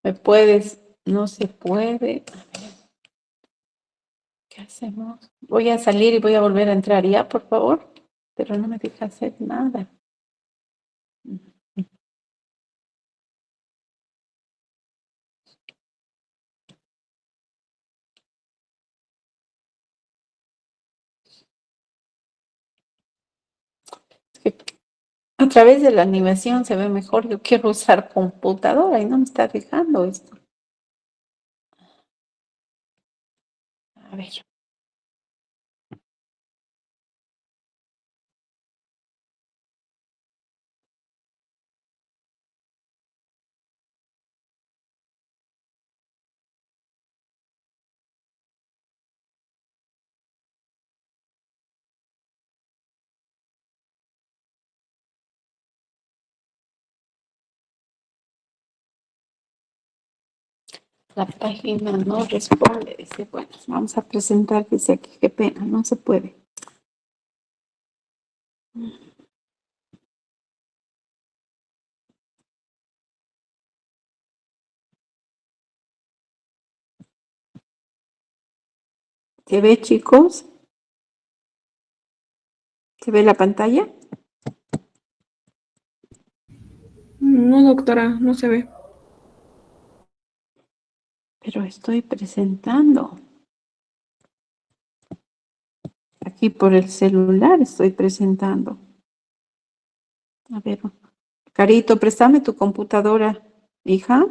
¿Me puedes? No se puede. A ver, ¿qué hacemos? Voy a salir y voy a volver a entrar ya, por favor. Pero no me deja hacer nada. Es que a través de la animación se ve mejor. Yo quiero usar computadora y no me está dejando esto. A ver. La página no responde. Dice, bueno, vamos a presentar. Dice aquí, qué pena, no se puede. ¿Se ve, chicos? ¿Se ve la pantalla? No, doctora, no se ve. Pero estoy presentando. Aquí por el celular estoy presentando. A ver, Carito, préstame tu computadora, hija.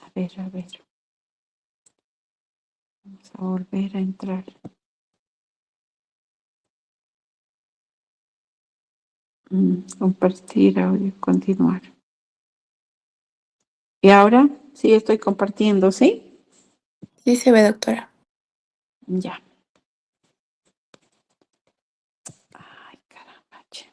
A ver, a ver. Vamos a volver a entrar. Compartir audio, continuar. Y ahora sí estoy compartiendo, ¿sí? Sí se ve, doctora. Ya. Ay, caramba. che.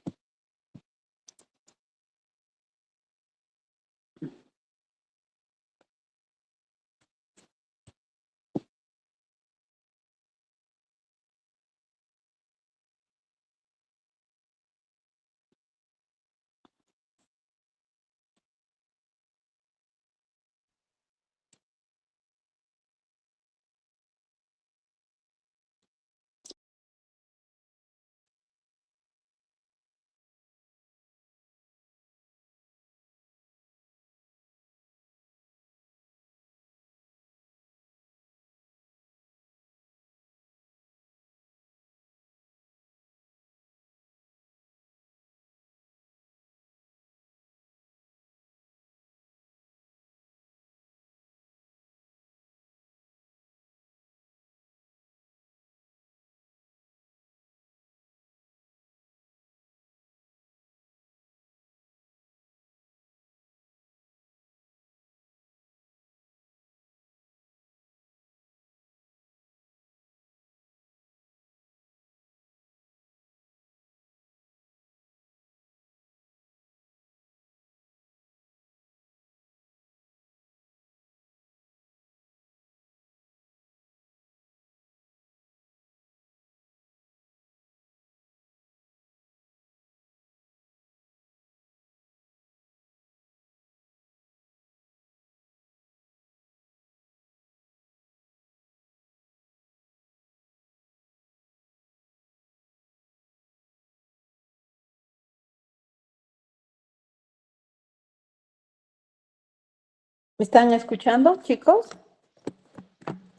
¿Me están escuchando, chicos?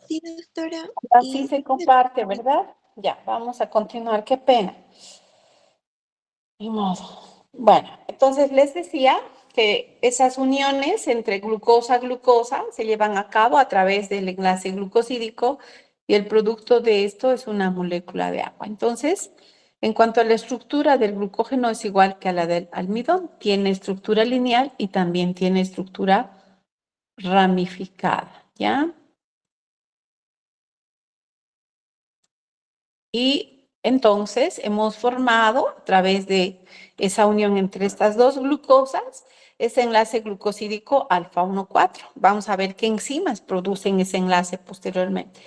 Sí, doctora. Así se comparte, ¿verdad? Ya, vamos a continuar. Qué pena. Ni modo. Bueno, entonces les decía que esas uniones entre glucosa-glucosa se llevan a cabo a través del enlace glucosídico y el producto de esto es una molécula de agua. Entonces, en cuanto a la estructura del glucógeno es igual que a la del almidón, tiene estructura lineal y también tiene estructura ramificada, ¿ya? Y entonces hemos formado a través de esa unión entre estas dos glucosas ese enlace glucosídico alfa 1,4. Vamos a ver qué enzimas producen ese enlace posteriormente.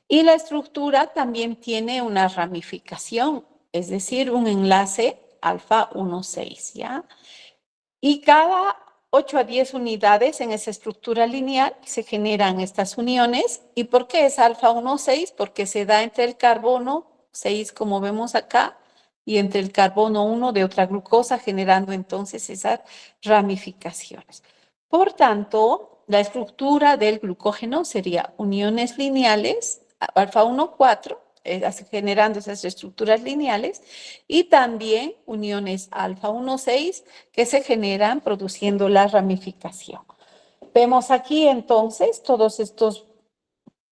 Y la estructura también tiene una ramificación, es decir, un enlace alfa 1,6, ¿ya? Y cada 8 a 10 unidades en esa estructura lineal, se generan estas uniones. ¿Y por qué es alfa 1, 6? Porque se da entre el carbono 6, como vemos acá, y entre el carbono 1 de otra glucosa, generando entonces esas ramificaciones. Por tanto, la estructura del glucógeno sería uniones lineales, alfa 1, 4, generando esas estructuras lineales, y también uniones alfa 1, 6, que se generan produciendo la ramificación. Vemos aquí entonces todos estos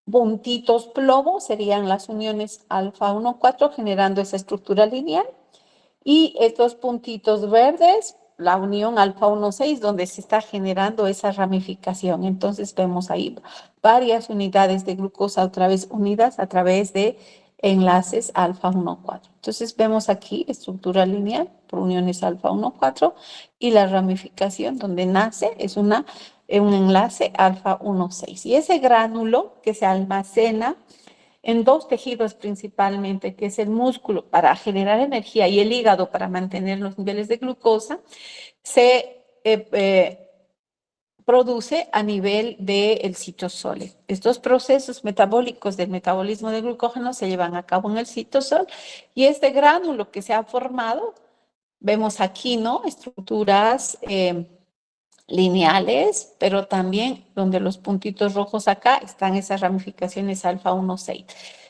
puntitos plomo serían las uniones alfa 1, 4 generando esa estructura lineal, y estos puntitos verdes, la unión alfa 1, 6, donde se está generando esa ramificación. Entonces vemos ahí varias unidades de glucosa otra vez unidas a través de enlaces alfa 1, 4. Entonces vemos aquí estructura lineal por uniones alfa 1, 4 y la ramificación donde nace es un enlace alfa 1, 6. Y ese gránulo que se almacena en dos tejidos principalmente, que es el músculo para generar energía y el hígado para mantener los niveles de glucosa, se produce a nivel del citosol. Estos procesos metabólicos del metabolismo del glucógeno se llevan a cabo en el citosol, y este gránulo que se ha formado, vemos aquí, ¿no? Estructuras lineales, pero también donde los puntitos rojos acá están esas ramificaciones alfa 1, 6.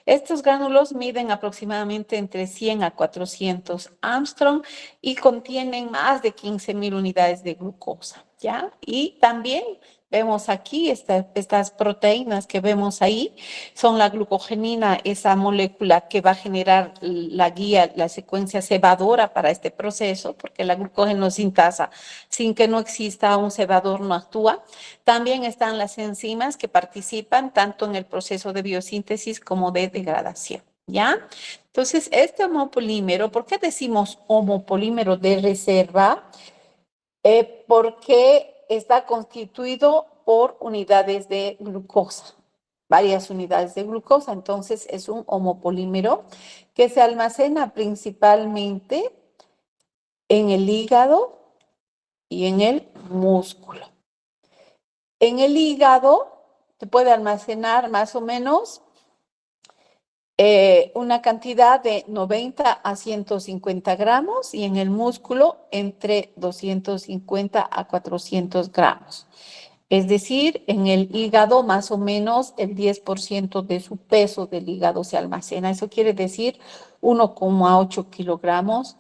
Estos gránulos miden aproximadamente entre 100 a 400 Armstrong y contienen más de 15.000 unidades de glucosa, ¿ya? Y también vemos aquí estas proteínas que vemos ahí, son la glucogenina, esa molécula que va a generar la guía, la secuencia cebadora para este proceso, porque la glucógeno sintasa sin que no exista un cebador no actúa. También están las enzimas que participan tanto en el proceso de biosíntesis como de degradación, ¿ya? Entonces, este homopolímero, ¿por qué decimos homopolímero de reserva? Porque está constituido por unidades de glucosa, varias unidades de glucosa. Entonces, es un homopolímero que se almacena principalmente en el hígado y en el músculo. En el hígado se puede almacenar más o menos una cantidad de 90 a 150 gramos, y en el músculo entre 250 a 400 gramos. Es decir, en el hígado más o menos el 10% de su peso del hígado se almacena. Eso quiere decir 1,8 kilogramos.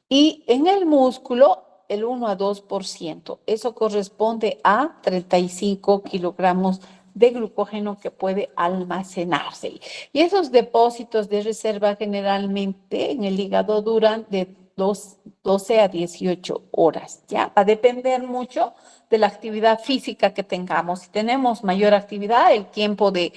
Y en el músculo el 1 a 2%. Eso corresponde a 35 kilogramos de glucógeno que puede almacenarse. Y esos depósitos de reserva generalmente en el hígado duran de 12 a 18 horas, ¿ya? Va a depender mucho de la actividad física que tengamos. Si tenemos mayor actividad, el tiempo de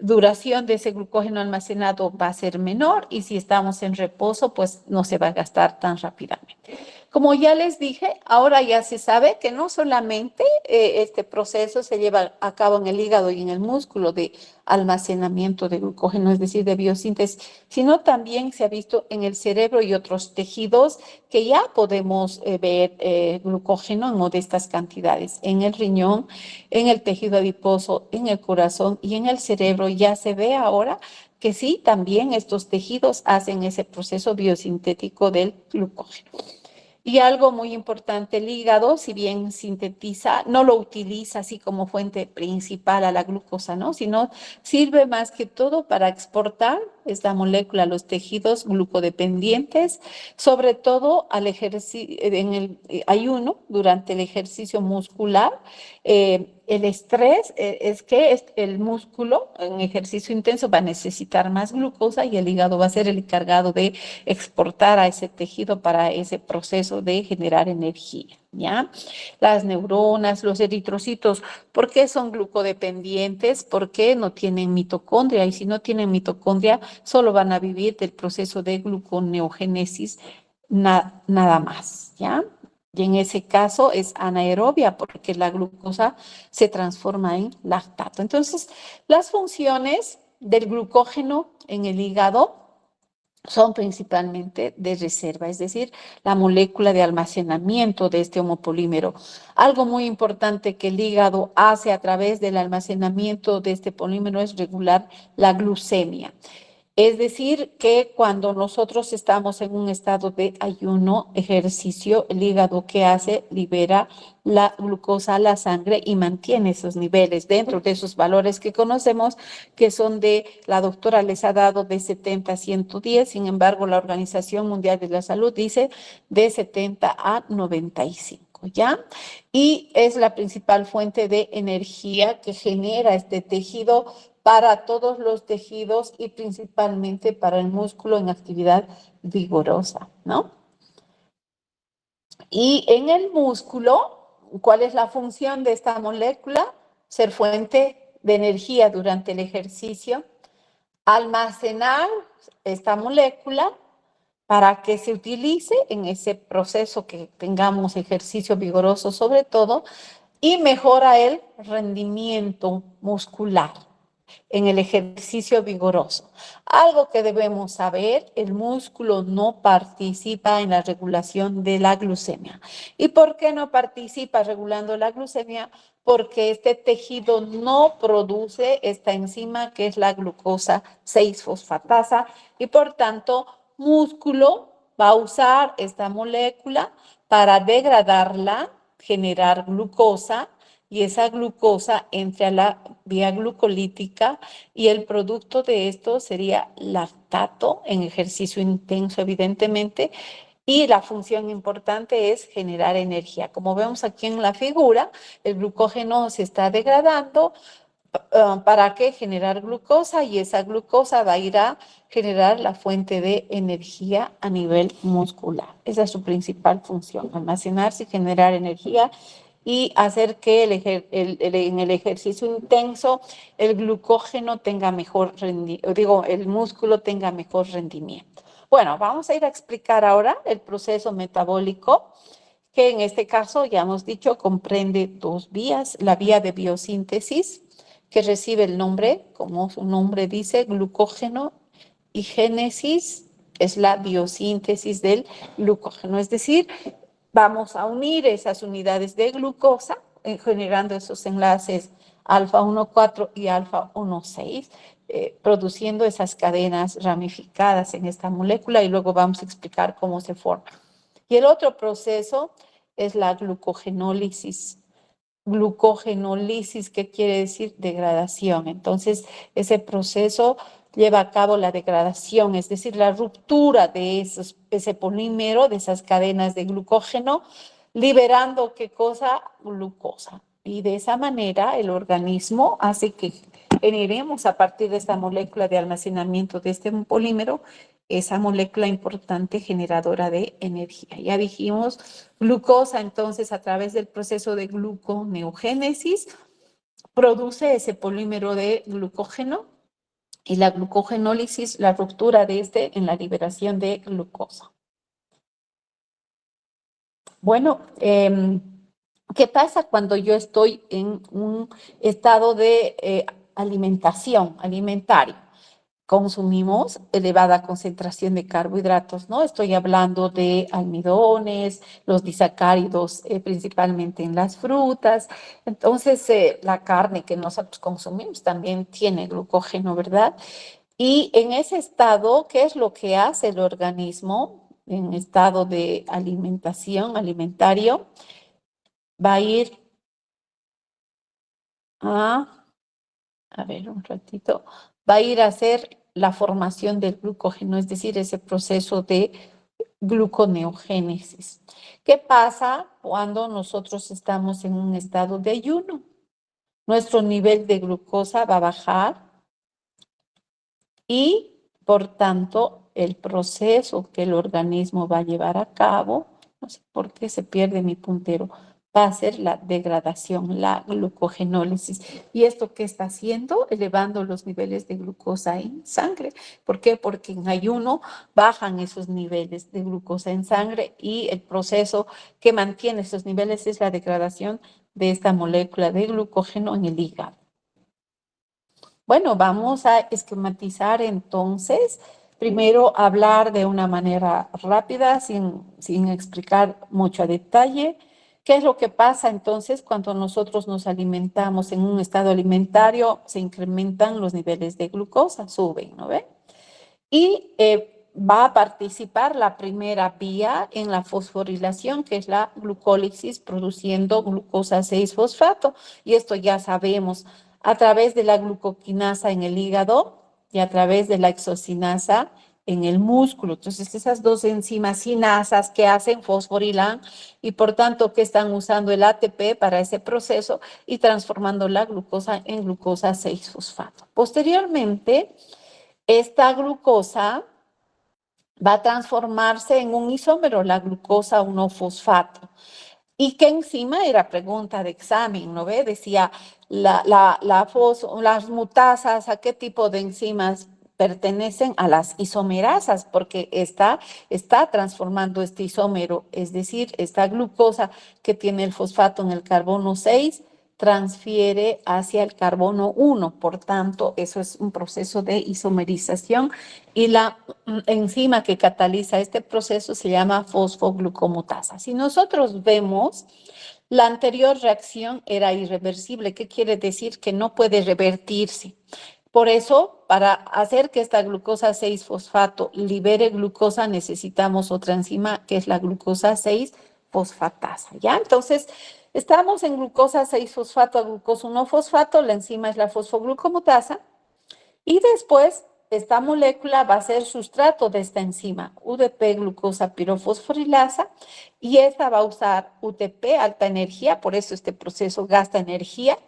duración de ese glucógeno almacenado va a ser menor, y si estamos en reposo, pues no se va a gastar tan rápidamente. Como ya les dije, ahora ya se sabe que no solamente este proceso se lleva a cabo en el hígado y en el músculo de almacenamiento de glucógeno, es decir, de biosíntesis, sino también se ha visto en el cerebro y otros tejidos que ya podemos ver glucógeno en modestas cantidades. En el riñón, en el tejido adiposo, en el corazón y en el cerebro ya se ve ahora que sí, también estos tejidos hacen ese proceso biosintético del glucógeno. Y algo muy importante, el hígado, si bien sintetiza, no lo utiliza así como fuente principal a la glucosa, ¿no? Sino sirve más que todo para exportar esta molécula a los tejidos glucodependientes, sobre todo al en el ayuno, durante el ejercicio muscular. El estrés es que el músculo en ejercicio intenso va a necesitar más glucosa, y el hígado va a ser el encargado de exportar a ese tejido para ese proceso de generar energía, ¿ya? Las neuronas, los eritrocitos, ¿por qué son glucodependientes? Porque no tienen mitocondria, y si no tienen mitocondria, solo van a vivir del proceso de gluconeogénesis nada más, ¿ya? Y en ese caso es anaerobia, porque la glucosa se transforma en lactato. Entonces, las funciones del glucógeno en el hígado son principalmente de reserva, es decir, la molécula de almacenamiento de este homopolímero. Algo muy importante que el hígado hace a través del almacenamiento de este polímero es regular la glucemia. Es decir, que cuando nosotros estamos en un estado de ayuno, ejercicio, el hígado, ¿qué hace? Libera la glucosa a la sangre y mantiene esos niveles dentro de esos valores que conocemos, que son la doctora les ha dado de 70 a 110, sin embargo, la Organización Mundial de la Salud dice de 70 a 95, ¿ya? Y es la principal fuente de energía que genera este tejido para todos los tejidos y principalmente para el músculo en actividad vigorosa, ¿no? Y en el músculo, ¿cuál es la función de esta molécula? Ser fuente de energía durante el ejercicio, almacenar esta molécula para que se utilice en ese proceso que tengamos ejercicio vigoroso sobre todo, y mejora el rendimiento muscular en el ejercicio vigoroso. Algo que debemos saber, el músculo no participa en la regulación de la glucemia. ¿Y por qué no participa regulando la glucemia? Porque este tejido no produce esta enzima que es la glucosa 6-fosfatasa y por tanto músculo va a usar esta molécula para degradarla, generar glucosa, y esa glucosa entra a la vía glucolítica y el producto de esto sería lactato en ejercicio intenso, evidentemente, y la función importante es generar energía. Como vemos aquí en la figura, el glucógeno se está degradando. ¿Para qué? Generar glucosa, y esa glucosa va a ir a generar la fuente de energía a nivel muscular. Esa es su principal función, almacenarse y generar energía y hacer que en el ejercicio intenso el glucógeno tenga mejor rendimiento, el músculo tenga mejor rendimiento. Bueno, vamos a ir a explicar ahora el proceso metabólico, que en este caso ya hemos dicho comprende dos vías: la vía de biosíntesis, que recibe el nombre, como su nombre dice, glucógeno, y génesis es la biosíntesis del glucógeno, es decir, vamos a unir esas unidades de glucosa generando esos enlaces alfa 1,4 y alfa 1,6, produciendo esas cadenas ramificadas en esta molécula, y luego vamos a explicar cómo se forma. Y el otro proceso es la glucogenólisis. Glucogenólisis, ¿qué quiere decir? Degradación. Entonces, ese proceso lleva a cabo la degradación, es decir, la ruptura de ese polímero, de esas cadenas de glucógeno, liberando ¿qué cosa? Glucosa. Y de esa manera el organismo hace que generemos a partir de esta molécula de almacenamiento de este polímero, esa molécula importante generadora de energía. Ya dijimos, glucosa, entonces, a través del proceso de gluconeogénesis, produce ese polímero de glucógeno, y la glucogenólisis, la ruptura de este en la liberación de glucosa. Bueno, ¿qué pasa cuando yo estoy en un estado de alimentario? Consumimos elevada concentración de carbohidratos, ¿no? Estoy hablando de almidones, los disacáridos, principalmente en las frutas. Entonces, la carne que nosotros consumimos también tiene glucógeno, ¿verdad? Y en ese estado, ¿qué es lo que hace el organismo en estado de alimentario? Va a ir a ver un ratito, va a ir a hacer la formación del glucógeno, es decir, ese proceso de gluconeogénesis. ¿Qué pasa cuando nosotros estamos en un estado de ayuno? Nuestro nivel de glucosa va a bajar y, por tanto, el proceso que el organismo va a llevar a cabo, no sé por qué se pierde mi puntero, va a ser la degradación, la glucogenólisis. ¿Y esto qué está haciendo? Elevando los niveles de glucosa en sangre. ¿Por qué? Porque en ayuno bajan esos niveles de glucosa en sangre, y el proceso que mantiene esos niveles es la degradación de esta molécula de glucógeno en el hígado. Bueno, vamos a esquematizar entonces primero hablar de una manera rápida, sin explicar mucho a detalle, qué es lo que pasa entonces cuando nosotros nos alimentamos en un estado alimentario, se incrementan los niveles de glucosa, suben, ¿no ve? Y va a participar la primera vía en la fosforilación, que es la glucólisis, produciendo glucosa 6-fosfato. Y esto ya sabemos, a través de la glucoquinasa en el hígado y a través de la exocinasa en el músculo. Entonces, esas dos enzimas sinasas que hacen fosforilan y por tanto que están usando el ATP para ese proceso y transformando la glucosa en glucosa 6-fosfato. Posteriormente, esta glucosa va a transformarse en un isómero, la glucosa 1-fosfato. ¿Y qué enzima? Era pregunta de examen, ¿no ve? Decía, las mutasas, ¿a qué tipo de enzimas pertenecen? A las isomerasas, porque está transformando este isómero, es decir, esta glucosa que tiene el fosfato en el carbono 6, transfiere hacia el carbono 1. Por tanto, eso es un proceso de isomerización y la enzima que cataliza este proceso se llama fosfoglucomutasa. Si nosotros vemos, la anterior reacción era irreversible. ¿Qué quiere decir? Que no puede revertirse. Por eso, para hacer que esta glucosa 6-fosfato libere glucosa, necesitamos otra enzima que es la glucosa 6-fosfatasa, ¿ya? Entonces, estamos en glucosa 6-fosfato a glucosa 1-fosfato, la enzima es la fosfoglucomutasa, y después esta molécula va a ser sustrato de esta enzima, UDP glucosa pirofosforilasa, y esta va a usar UTP, alta energía, por eso este proceso gasta energía,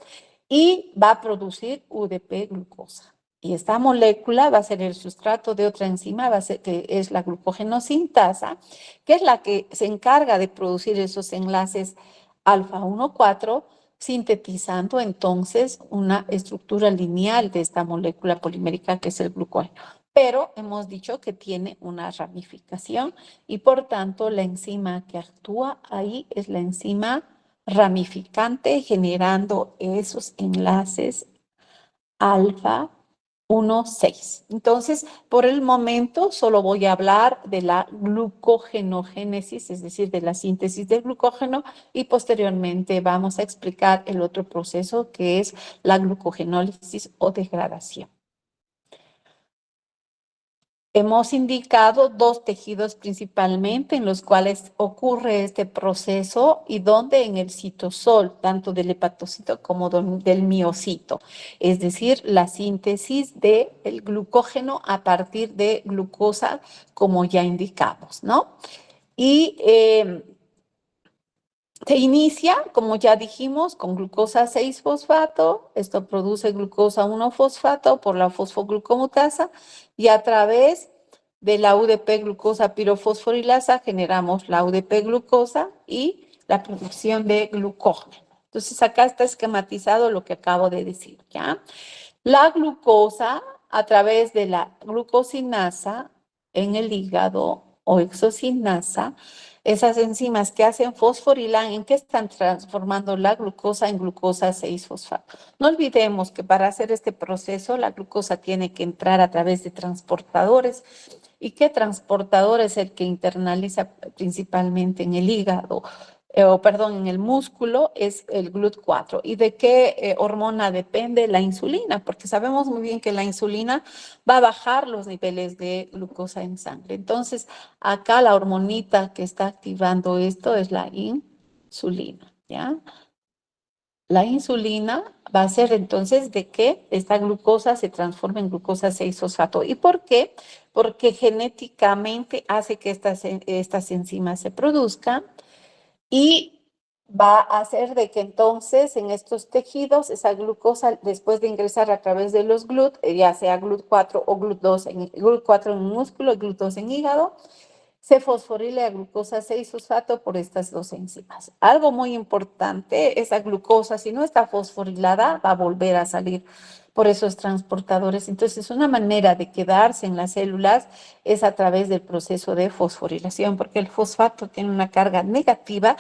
y va a producir UDP glucosa. Y esta molécula va a ser el sustrato de otra enzima, que es la glucogenosintasa, que es la que se encarga de producir esos enlaces alfa 1,4, sintetizando entonces una estructura lineal de esta molécula polimérica que es el glucógeno. Pero hemos dicho que tiene una ramificación y por tanto la enzima que actúa ahí es la enzima ramificante, generando esos enlaces alfa 1,6. Entonces, por el momento solo voy a hablar de la glucogenogénesis, es decir, de la síntesis del glucógeno, y posteriormente vamos a explicar el otro proceso que es la glucogenólisis o degradación. Hemos indicado dos tejidos principalmente en los cuales ocurre este proceso y donde en el citosol, tanto del hepatocito como del miocito, es decir, la síntesis del glucógeno a partir de glucosa, como ya indicamos, ¿no? Y se inicia, como ya dijimos, con glucosa 6-fosfato, esto produce glucosa 1-fosfato por la fosfoglucomutasa y a través de la UDP glucosa pirofosforilasa generamos la UDP glucosa y la producción de glucógeno. Entonces acá está esquematizado lo que acabo de decir, ¿ya? La glucosa a través de la glucosinasa en el hígado o exocinasa, esas enzimas que hacen fosforilan, ¿en qué están transformando la glucosa en glucosa 6-fosfato? No olvidemos que para hacer este proceso la glucosa tiene que entrar a través de transportadores. ¿Y qué transportador es el que internaliza principalmente en el hígado? En el músculo es el GLUT4. ¿Y de qué hormona depende? La insulina, porque sabemos muy bien que la insulina va a bajar los niveles de glucosa en sangre. Entonces, acá la hormonita que está activando esto es la insulina, ¿ya? La insulina va a hacer entonces de que esta glucosa se transforme en glucosa 6-fosfato. ¿Y por qué? Porque genéticamente hace que estas enzimas se produzcan y va a hacer de que entonces en estos tejidos esa glucosa, después de ingresar a través de los GLUT, ya sea GLUT4 o GLUT2, GLUT4 en músculo, GLUT2 en hígado, se fosforile a glucosa 6-fosfato por estas dos enzimas. Algo muy importante, esa glucosa, si no está fosforilada, va a volver a salir por esos transportadores. Entonces, una manera de quedarse en las células es a través del proceso de fosforilación, porque el fosfato tiene una carga negativa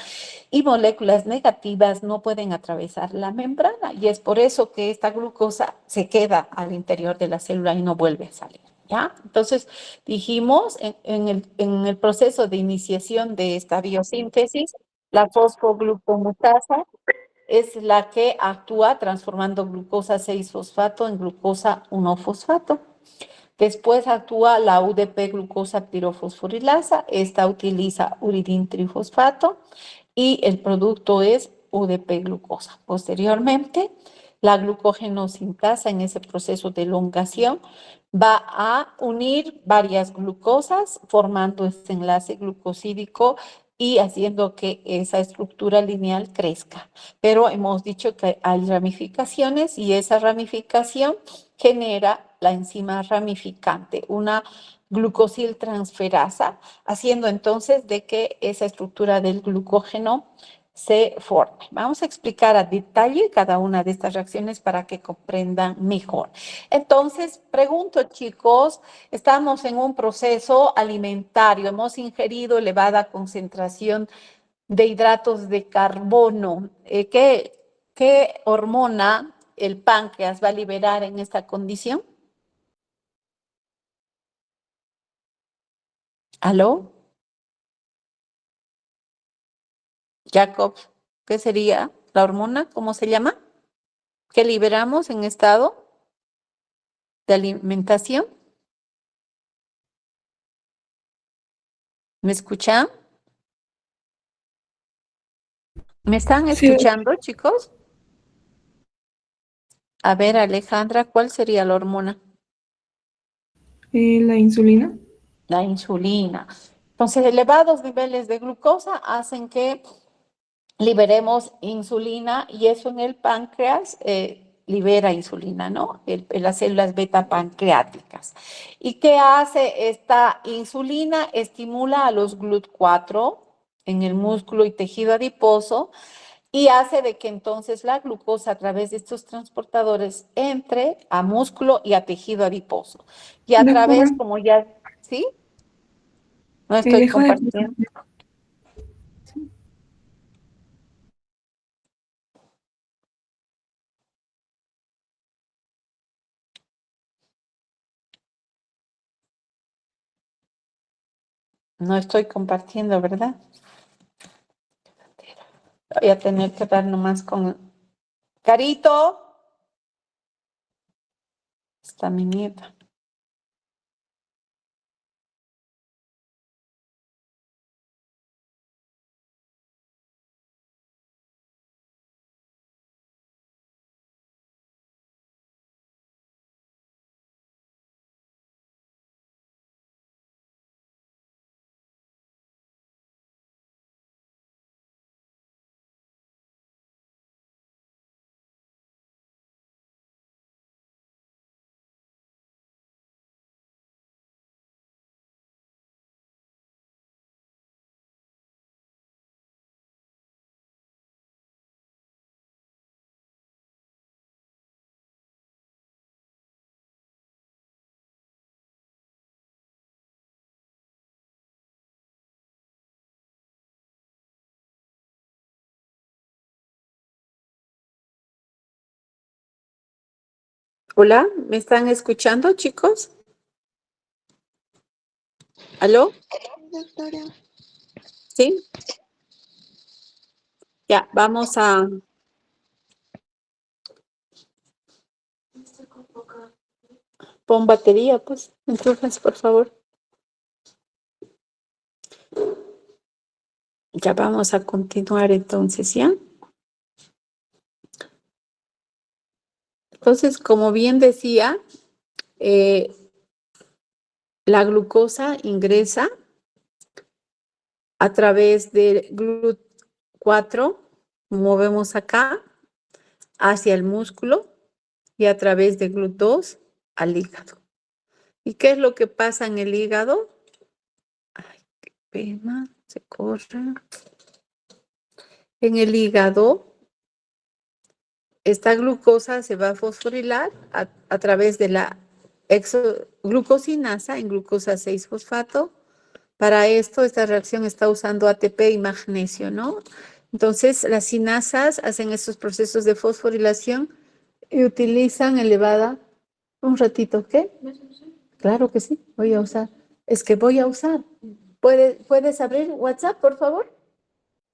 y moléculas negativas no pueden atravesar la membrana. Y es por eso que esta glucosa se queda al interior de la célula y no vuelve a salir. ¿Ya? Entonces, dijimos en el proceso de iniciación de esta biosíntesis, la fosfoglucomutasa es la que actúa transformando glucosa 6-fosfato en glucosa 1-fosfato. Después actúa la UDP-glucosa pirofosforilasa. Esta utiliza uridín trifosfato y el producto es UDP-glucosa. Posteriormente, la glucogenosintasa en ese proceso de elongación va a unir varias glucosas formando este enlace glucosídico y haciendo que esa estructura lineal crezca. Pero hemos dicho que hay ramificaciones y esa ramificación genera la enzima ramificante, una glucosiltransferasa, haciendo entonces de que esa estructura del glucógeno se forme. Vamos a explicar a detalle cada una de estas reacciones para que comprendan mejor. Entonces, pregunto, chicos, estamos en un proceso alimentario, hemos ingerido elevada concentración de hidratos de carbono. ¿Qué hormona el páncreas va a liberar en esta condición? ¿Aló? Jacob, ¿qué sería la hormona? ¿Cómo se llama? ¿Qué liberamos en estado de alimentación? ¿Me escuchan? ¿Me están Sí, escuchando, chicos? A ver, Alejandra, ¿cuál sería la hormona? la insulina. La insulina. Entonces, elevados niveles de glucosa hacen que liberemos insulina y eso en el páncreas libera insulina, ¿no? En las células beta pancreáticas. ¿Y qué hace esta insulina? Estimula a los GLUT4 en el músculo y tejido adiposo y hace de que entonces la glucosa a través de estos transportadores entre a músculo y a tejido adiposo. Y a Doctora, través, como ya, ¿sí? No estoy dejo de compartiendo. No estoy compartiendo, ¿verdad? Voy a tener que dar nomás con... Carito. Está mi nieta. Hola, ¿me están escuchando, chicos? ¿Aló? Doctora. ¿Sí? Ya, vamos a... Pon batería, pues. Entonces, por favor. Ya vamos a continuar entonces, ¿ya? Entonces, como bien decía, la glucosa ingresa a través del GLUT4, movemos acá, hacia el músculo y a través de GLUT2 al hígado. ¿Y qué es lo que pasa en el hígado? Ay, qué pena, se corre. En el hígado, esta glucosa se va a fosforilar a través de la glucosinasa en glucosa 6-fosfato. Para esto, esta reacción está usando ATP y magnesio, ¿no? Entonces, las sinasas hacen estos procesos de fosforilación y utilizan elevada, un ratito, ¿qué? Claro que sí, voy a usar. Es que voy a usar. ¿Puedes abrir WhatsApp, por favor?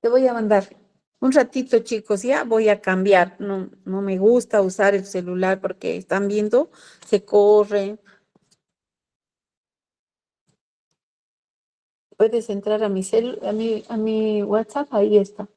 Te voy a mandar. Un ratito, chicos, ya voy a cambiar. No, no me gusta usar el celular porque están viendo, se corre. Puedes entrar a mi WhatsApp, ahí está.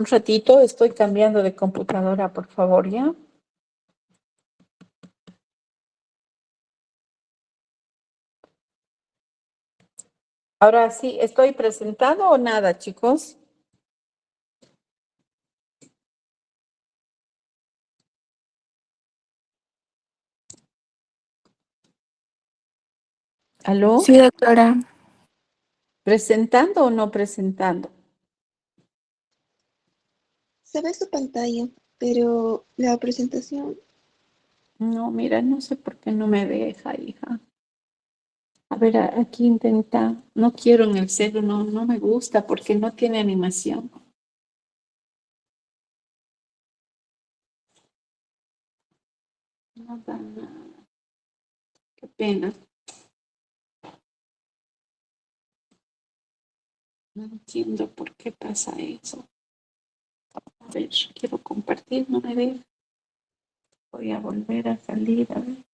Un ratito, estoy cambiando de computadora, por favor, ¿ya? Ahora sí, ¿estoy presentado o nada, chicos? Sí, ¿Aló? doctora. ¿Presentando o no presentando? Se ve su pantalla, pero la presentación, No, mira, no sé por qué no me deja, hija. A ver, aquí intenta. No quiero en el celu, no, no me gusta porque no tiene animación. No da nada. Qué pena. No entiendo por qué pasa eso. A ver, quiero compartir, no me deja. Voy a volver a salir, a ver.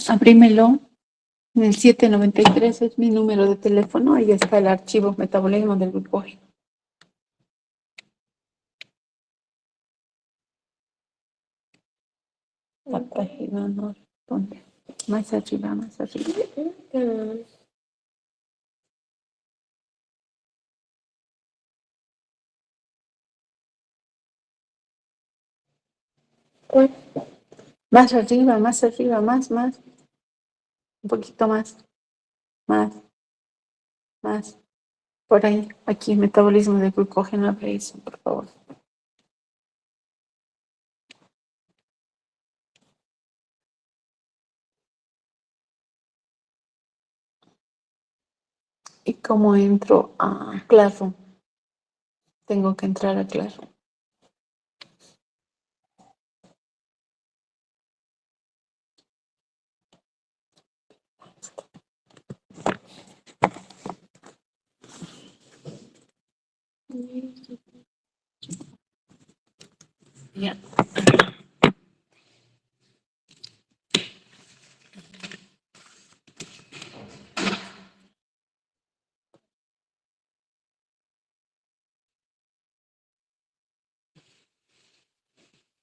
Abrímelo. En el 793 es mi número de teléfono. Ahí está el archivo metabolismo del glucógeno. La página no responde. Más arriba, más arriba. Más arriba, más arriba, más. Un poquito más, más. Por ahí, aquí, metabolismo de glucógeno, abre eso, por favor. ¿Y cómo entro a Classroom? Tengo que entrar a Classroom. Ya.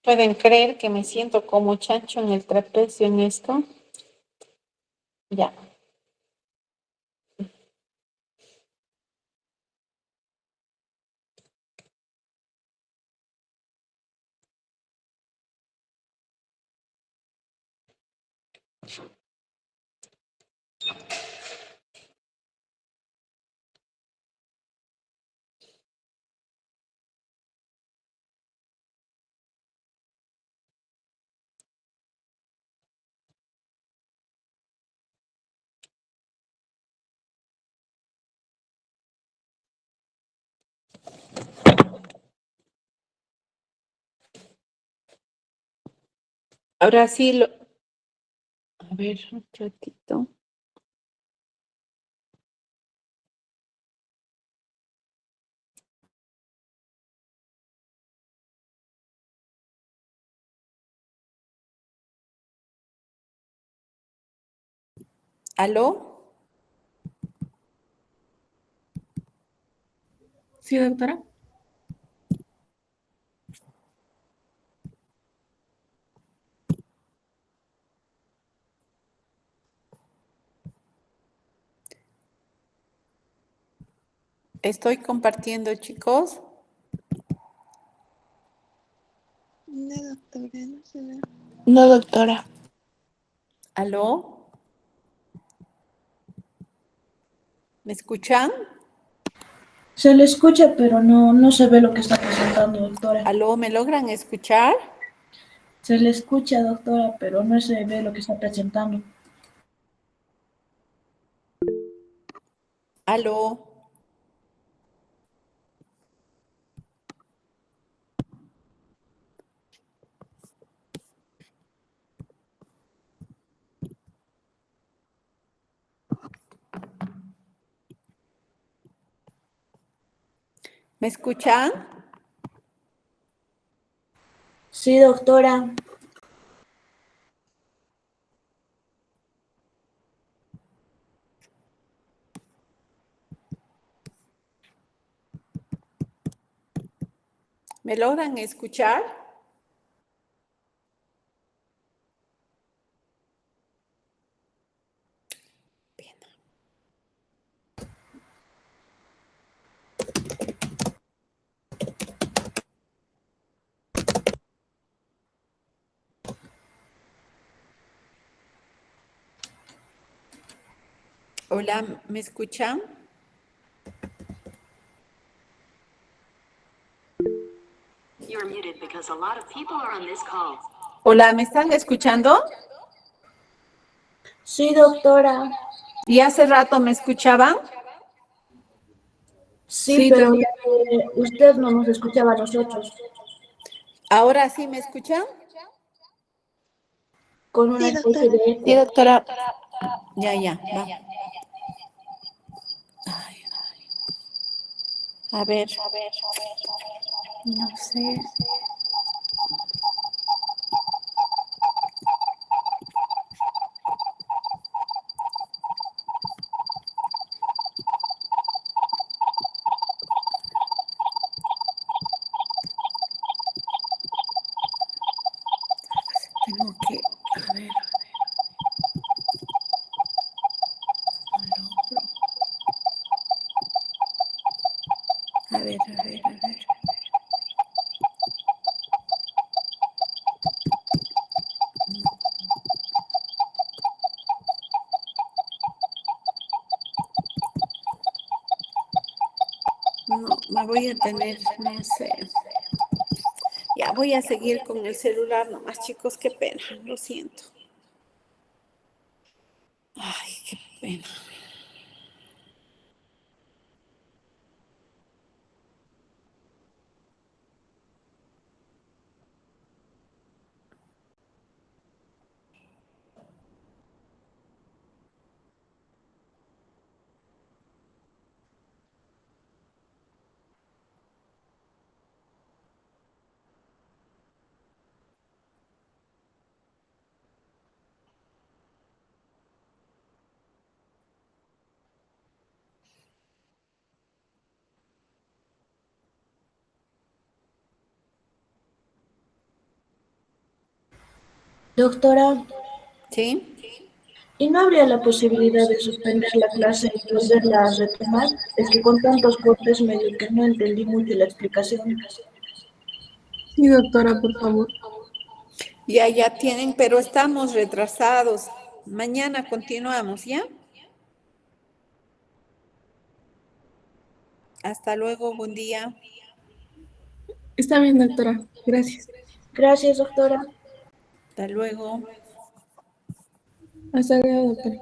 ¿Pueden creer que me siento como chancho en el trapecio en esto? Ya. Ahora sí lo... A ver, un ratito. ¿Aló? Sí, doctora. Estoy compartiendo, chicos. no, doctora, no se ve. No, doctora. ¿Aló? ¿Me escuchan? Se le escucha, pero no se ve lo que está presentando, doctora. ¿Aló? ¿Me logran escuchar? Se le escucha, doctora, pero no se ve lo que está presentando. ¿Aló? ¿Me escuchan? Sí, doctora. ¿Me logran escuchar? Hola, ¿me escuchan? You're muted because a lot of people are on this call. Hola, ¿me están escuchando? Sí, doctora. ¿Y hace rato me escuchaban? Sí, pero usted no nos escuchaba a nosotros. ¿Ahora sí me escuchan? Con una Sí, especie doctora. de Sí, eco. doctora. Ya, va. Ay, a ver, no sé. Tengo que, a ver. No logro. A ver. No, me voy a tener, no sé. Ya voy a seguir con el celular nomás, chicos, qué pena, lo siento. Ay, qué pena. Doctora, ¿Sí? ¿y no habría la posibilidad de suspender la clase y volverla a retomar? Es que con tantos cortes medio que no entendí mucho la explicación. Sí, doctora, por favor. Ya tienen, pero estamos retrasados. Mañana continuamos, ¿ya? Hasta luego, buen día. Está bien, doctora. Gracias. Gracias, doctora. Hasta luego. Hasta luego, doctora.